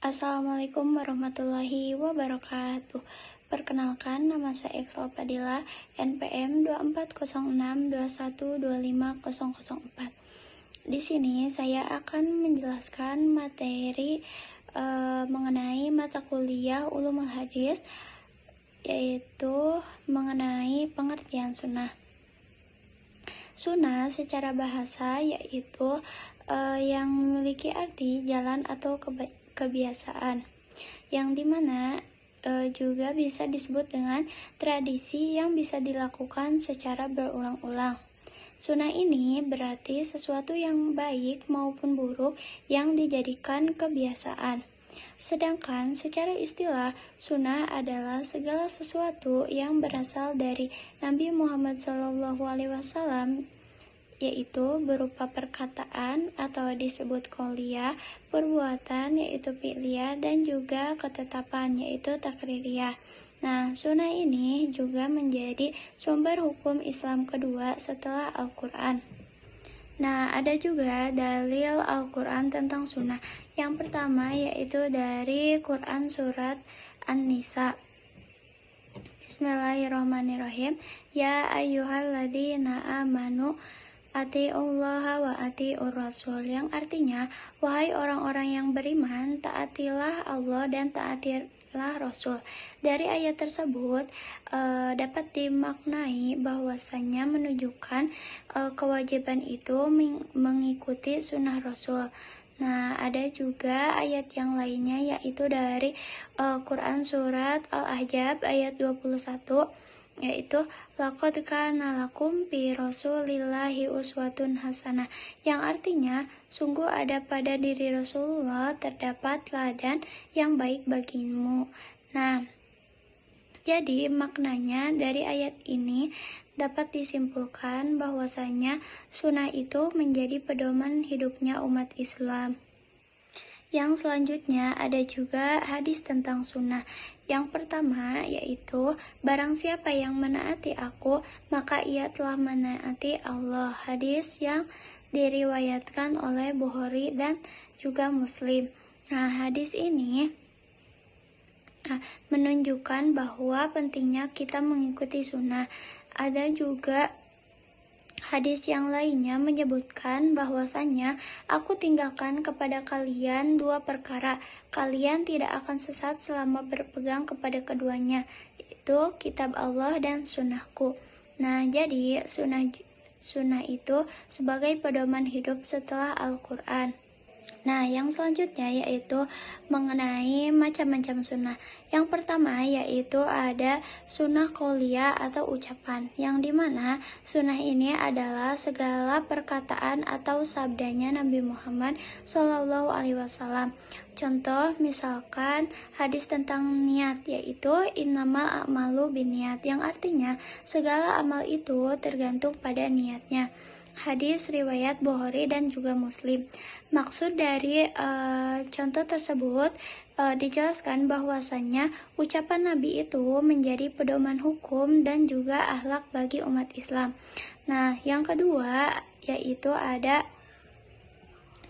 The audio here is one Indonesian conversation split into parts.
Assalamualaikum warahmatullahi wabarakatuh. Perkenalkan, nama saya Excel Padilla, NPM 240621250004. Di sini saya akan menjelaskan materi mengenai mata kuliah Ulumul Hadis, yaitu mengenai pengertian sunnah. Sunnah secara bahasa yaitu yang memiliki arti jalan atau kebiasaan, yang dimana juga bisa disebut dengan tradisi yang bisa dilakukan secara berulang-ulang. Sunnah ini berarti sesuatu yang baik maupun buruk yang dijadikan kebiasaan. Sedangkan secara istilah, sunnah adalah segala sesuatu yang berasal dari Nabi Muhammad SAW, yaitu berupa perkataan atau disebut qauliyah, perbuatan yaitu fi'liyah, dan juga ketetapan yaitu takririyah. Nah, sunnah ini juga menjadi sumber hukum Islam kedua setelah Al-Quran. Nah, ada juga dalil Al-Quran tentang sunnah. Yang pertama yaitu dari Quran surat An-Nisa. Bismillahirrahmanirrahim. Ya ayyuhalladzina amanu atiullaha wa atiur rasul, yang artinya, wahai orang-orang yang beriman, taatilah Allah dan taatilah Rasul. Dari ayat tersebut dapat dimaknai bahwasannya menunjukkan kewajiban itu mengikuti sunnah Rasul. Nah, ada juga ayat yang lainnya yaitu dari Quran surat Al-Ahzab ayat 21, yaitu laqad kana lakum fi rasulillahi uswatun hasanah, yang artinya sungguh ada pada diri Rasulullah terdapat teladan yang baik bagimu. Nah, jadi maknanya dari ayat ini dapat disimpulkan bahwasanya sunnah itu menjadi pedoman hidupnya umat Islam. Yang selanjutnya ada juga hadis tentang sunnah. Yang pertama yaitu, barang siapa yang menaati aku, maka ia telah menaati Allah. Hadis yang diriwayatkan oleh Bukhari dan juga Muslim. Nah, hadis ini menunjukkan bahwa pentingnya kita mengikuti sunnah. Ada juga hadis yang lainnya menyebutkan bahwasannya, aku tinggalkan kepada kalian dua perkara, kalian tidak akan sesat selama berpegang kepada keduanya, yaitu kitab Allah dan sunnahku. Nah, jadi sunnah itu sebagai pedoman hidup setelah Al-Quran. Nah, yang selanjutnya yaitu mengenai macam-macam sunnah. Yang pertama yaitu ada sunnah qauliyah atau ucapan, yang dimana sunnah ini adalah segala perkataan atau sabdanya Nabi Muhammad SAW. Contoh misalkan hadis tentang niat, yaitu innamal a'malu binniyat, yang artinya segala amal itu tergantung pada niatnya. Hadis riwayat Bukhari dan juga Muslim. Maksud dari contoh tersebut dijelaskan bahwasannya ucapan Nabi itu menjadi pedoman hukum dan juga akhlak bagi umat Islam. Nah, yang kedua yaitu ada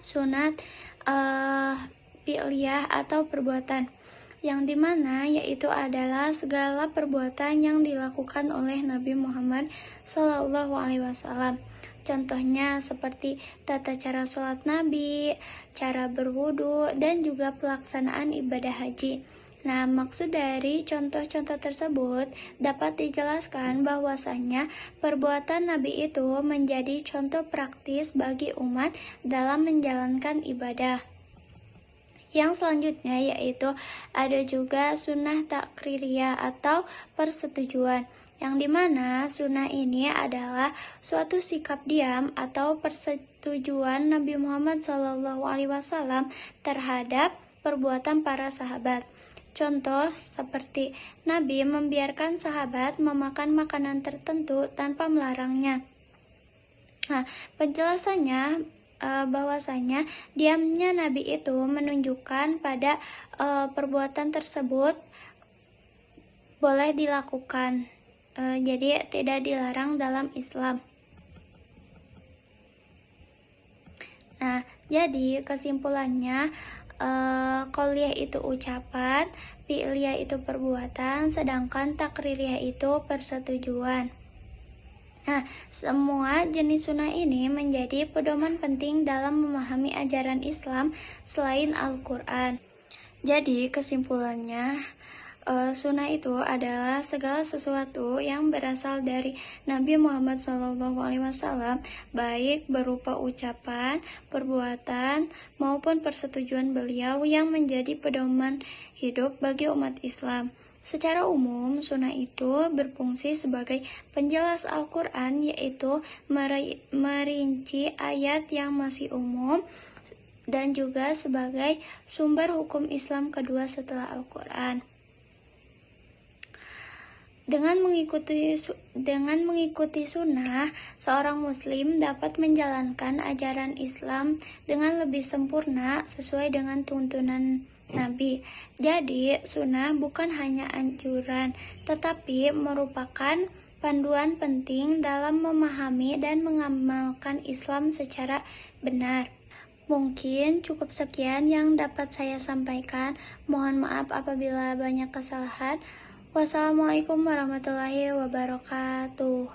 sunat fi'liyah atau perbuatan, yang dimana yaitu adalah segala perbuatan yang dilakukan oleh Nabi Muhammad SAW. Contohnya seperti tata cara sholat Nabi, cara berwudu, dan juga pelaksanaan ibadah haji. Nah, maksud dari contoh-contoh tersebut dapat dijelaskan bahwasannya perbuatan Nabi itu menjadi contoh praktis bagi umat dalam menjalankan ibadah. Yang selanjutnya yaitu ada juga sunnah takririyah atau persetujuan, yang dimana sunnah ini adalah suatu sikap diam atau persetujuan Nabi Muhammad SAW terhadap perbuatan para sahabat. Contoh seperti Nabi membiarkan sahabat memakan makanan tertentu tanpa melarangnya. Nah, penjelasannya bahwasanya diamnya Nabi itu menunjukkan pada perbuatan tersebut boleh dilakukan, jadi tidak dilarang dalam Islam. Nah, jadi kesimpulannya qauliyah itu ucapan, fi'liyah itu perbuatan, sedangkan takririyah itu persetujuan. Nah, semua jenis sunnah ini menjadi pedoman penting dalam memahami ajaran Islam selain Al-Quran. Jadi, kesimpulannya, sunnah itu adalah segala sesuatu yang berasal dari Nabi Muhammad SAW, baik berupa ucapan, perbuatan, maupun persetujuan beliau yang menjadi pedoman hidup bagi umat Islam. Secara umum, sunnah itu berfungsi sebagai penjelas Al-Quran, yaitu merinci ayat yang masih umum, dan juga sebagai sumber hukum Islam kedua setelah Al-Quran. Dengan mengikuti sunnah, seorang muslim dapat menjalankan ajaran Islam dengan lebih sempurna sesuai dengan tuntunan Nabi. Jadi, sunnah bukan hanya anjuran, tetapi merupakan panduan penting dalam memahami dan mengamalkan Islam secara benar. Mungkin cukup sekian yang dapat saya sampaikan. Mohon maaf apabila banyak kesalahan. Wassalamualaikum warahmatullahi wabarakatuh.